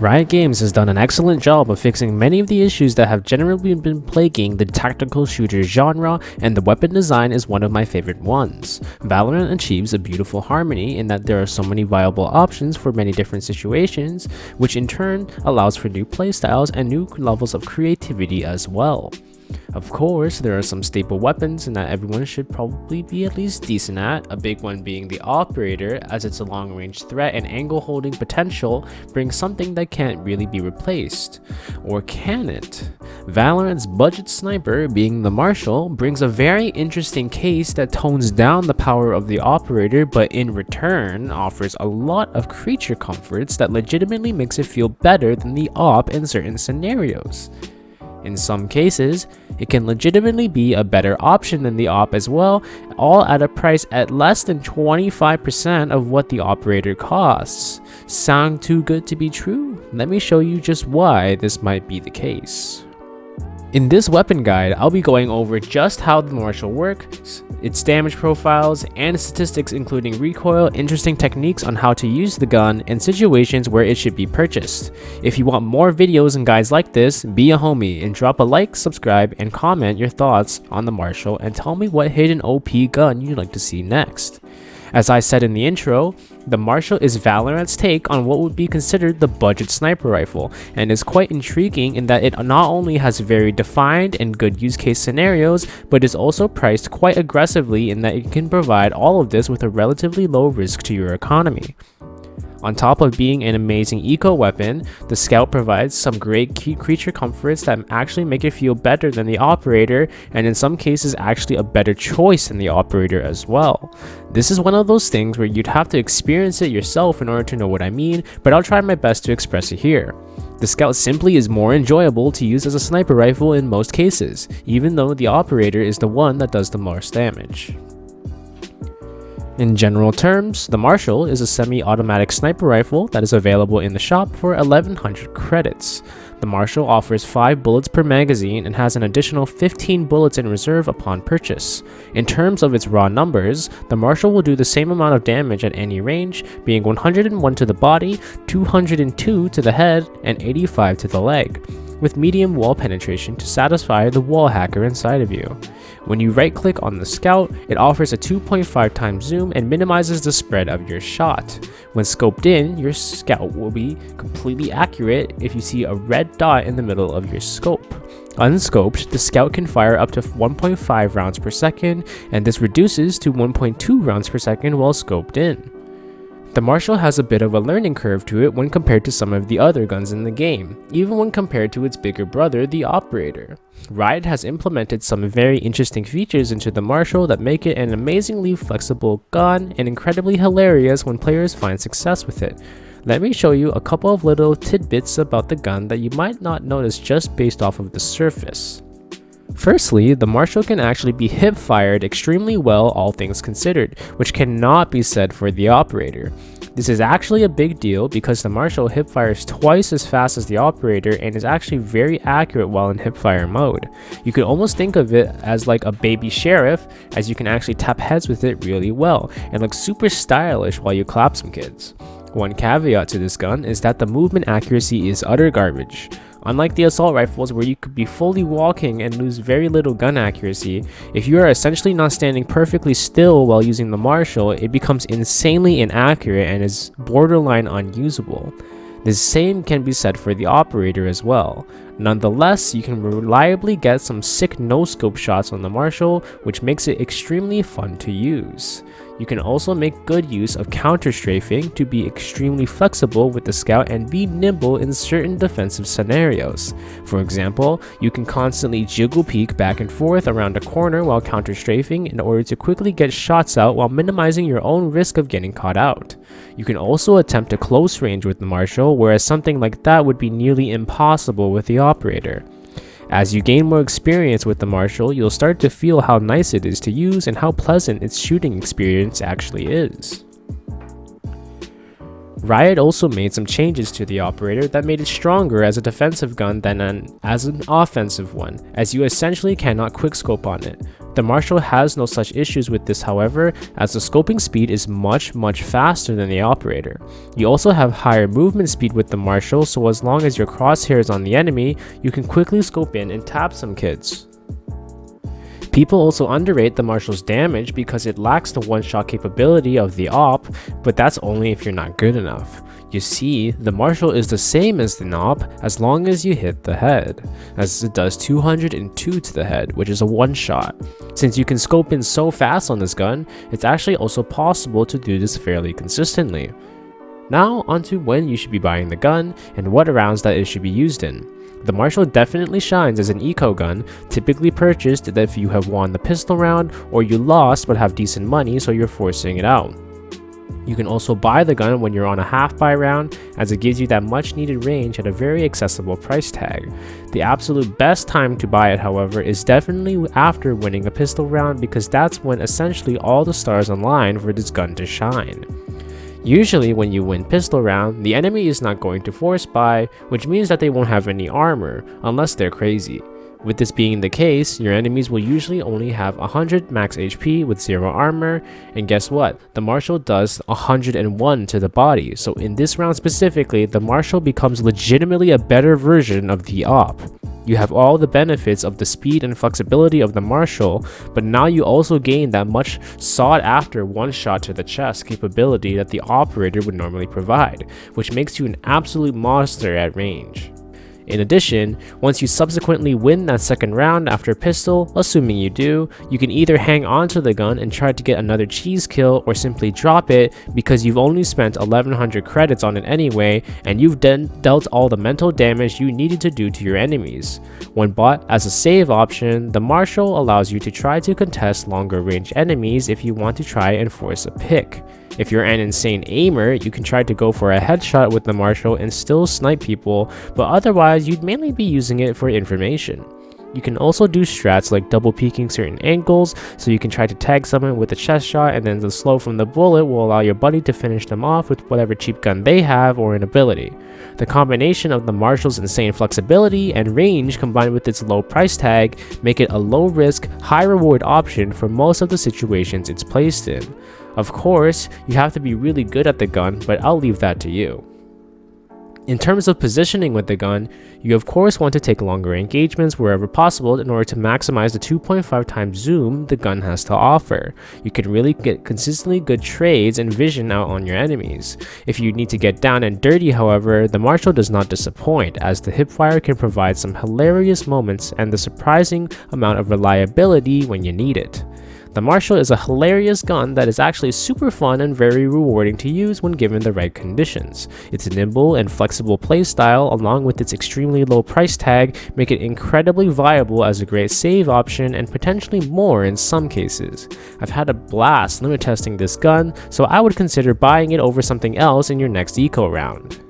Riot Games has done an excellent job of fixing many of the issues that have generally been plaguing the tactical shooter genre, and the weapon design is one of my favorite ones. Valorant achieves a beautiful harmony in that there are so many viable options for many different situations, which in turn allows for new playstyles and new levels of creativity as well. Of course, there are some staple weapons and that everyone should probably be at least decent at, a big one being the operator, as its long-range threat and angle holding potential brings something that can't really be replaced. Or can it? Valorant's budget sniper, being the Marshal, brings a very interesting case that tones down the power of the operator, but in return offers a lot of creature comforts that legitimately makes it feel better than the op in certain scenarios. In some cases, it can legitimately be a better option than the op as well, all at a price at less than 25% of what the operator costs. Sound too good to be true? Let me show you just why this might be the case. In this weapon guide, I'll be going over just how the Marshal works, its damage profiles, and statistics including recoil, interesting techniques on how to use the gun, and situations where it should be purchased. If you want more videos and guides like this, be a homie and drop a like, subscribe, and comment your thoughts on the Marshal and tell me what hidden OP gun you'd like to see next. As I said in the intro, the Marshal is Valorant's take on what would be considered the budget sniper rifle, and is quite intriguing in that it not only has very defined and good use case scenarios, but is also priced quite aggressively in that it can provide all of this with a relatively low risk to your economy. On top of being an amazing eco weapon, the Scout provides some great creature comforts that actually make it feel better than the operator, and in some cases actually a better choice than the operator as well. This is one of those things where you'd have to experience it yourself in order to know what I mean, but I'll try my best to express it here. The Scout simply is more enjoyable to use as a sniper rifle in most cases, even though the operator is the one that does the most damage. In general terms, the Marshal is a semi-automatic sniper rifle that is available in the shop for 1100 credits. The Marshal offers 5 bullets per magazine and has an additional 15 bullets in reserve upon purchase. In terms of its raw numbers, the Marshal will do the same amount of damage at any range, being 101 to the body, 202 to the head, and 85 to the leg, with medium wall penetration to satisfy the wall hacker inside of you. When you right click on the Scout, it offers a 2.5 times zoom and minimizes the spread of your shot. When scoped in, your Scout will be completely accurate if you see a red dot in the middle of your scope. Unscoped, the Scout can fire up to 1.5 rounds per second, and this reduces to 1.2 rounds per second while scoped in. The Marshal has a bit of a learning curve to it when compared to some of the other guns in the game, even when compared to its bigger brother, the Operator. Riot has implemented some very interesting features into the Marshal that make it an amazingly flexible gun and incredibly hilarious when players find success with it. Let me show you a couple of little tidbits about the gun that you might not notice just based off of the surface. Firstly, the Marshal can actually be hip-fired extremely well, all things considered, which cannot be said for the Operator. This is actually a big deal because the Marshal hip-fires twice as fast as the Operator and is actually very accurate while in hip-fire mode. You could almost think of it as like a baby sheriff, as you can actually tap heads with it really well, and looks super stylish while you clap some kids. One caveat to this gun is that the movement accuracy is utter garbage. Unlike the assault rifles where you could be fully walking and lose very little gun accuracy, if you are essentially not standing perfectly still while using the Marshal, it becomes insanely inaccurate and is borderline unusable. The same can be said for the Operator as well. Nonetheless, you can reliably get some sick no-scope shots on the Marshal, which makes it extremely fun to use. You can also make good use of counter-strafing to be extremely flexible with the Scout and be nimble in certain defensive scenarios. For example, you can constantly jiggle peek back and forth around a corner while counter-strafing in order to quickly get shots out while minimizing your own risk of getting caught out. You can also attempt a close range with the Marshal, whereas something like that would be nearly impossible with the Operator. As you gain more experience with the Marshal, you'll start to feel how nice it is to use and how pleasant its shooting experience actually is. Riot also made some changes to the Operator that made it stronger as a defensive gun than as an offensive one, as you essentially cannot quickscope on it. The Marshal has no such issues with this, however, as the scoping speed is much faster than the Operator. You also have higher movement speed with the Marshal, so as long as your crosshair is on the enemy, you can quickly scope in and tap some kids. People also underrate the Marshal's damage because it lacks the one-shot capability of the Op, but that's only if you're not good enough. You see, the Marshal is the same as the Op as long as you hit the head, as it does 202 to the head, which is a one-shot. Since you can scope in so fast on this gun, it's actually also possible to do this fairly consistently. Now onto when you should be buying the gun and what rounds that it should be used in. The Marshal definitely shines as an eco gun, typically purchased if you have won the pistol round or you lost but have decent money so you're forcing it out. You can also buy the gun when you're on a half buy round, as it gives you that much needed range at a very accessible price tag. The absolute best time to buy it, however, is definitely after winning a pistol round, because that's when essentially all the stars align for this gun to shine. Usually when you win pistol round, the enemy is not going to force buy, which means that they won't have any armor, unless they're crazy. With this being the case, your enemies will usually only have 100 max HP with 0 armor, and guess what? The Marshal does 101 to the body, so in this round specifically, the Marshal becomes legitimately a better version of the Op. You have all the benefits of the speed and flexibility of the Marshal, but now you also gain that much sought after one shot to the chest capability that the Operator would normally provide, which makes you an absolute monster at range. In addition, once you subsequently win that second round after pistol, assuming you do, you can either hang on to the gun and try to get another cheese kill, or simply drop it because you've only spent 1100 credits on it anyway, and you've then dealt all the mental damage you needed to do to your enemies. When bought as a save option, the Marshal allows you to try to contest longer range enemies if you want to try and force a pick. If you're an insane aimer, you can try to go for a headshot with the Marshal and still snipe people, but otherwise you'd mainly be using it for information. You can also do strats like double peeking certain angles, so you can try to tag someone with a chest shot, and then the slow from the bullet will allow your buddy to finish them off with whatever cheap gun they have or an ability. The combination of the Marshal's insane flexibility and range combined with its low price tag make it a low risk, high reward option for most of the situations it's placed in. Of course, you have to be really good at the gun, but I'll leave that to you. In terms of positioning with the gun, you of course want to take longer engagements wherever possible in order to maximize the 2.5 times zoom the gun has to offer. You can really get consistently good trades and vision out on your enemies. If you need to get down and dirty, however, the Marshal does not disappoint, as the hipfire can provide some hilarious moments and the surprising amount of reliability when you need it. The Marshal is a hilarious gun that is actually super fun and very rewarding to use when given the right conditions. Its nimble and flexible playstyle, along with its extremely low price tag, make it incredibly viable as a great save option, and potentially more in some cases. I've had a blast limit testing this gun, so I would consider buying it over something else in your next eco round.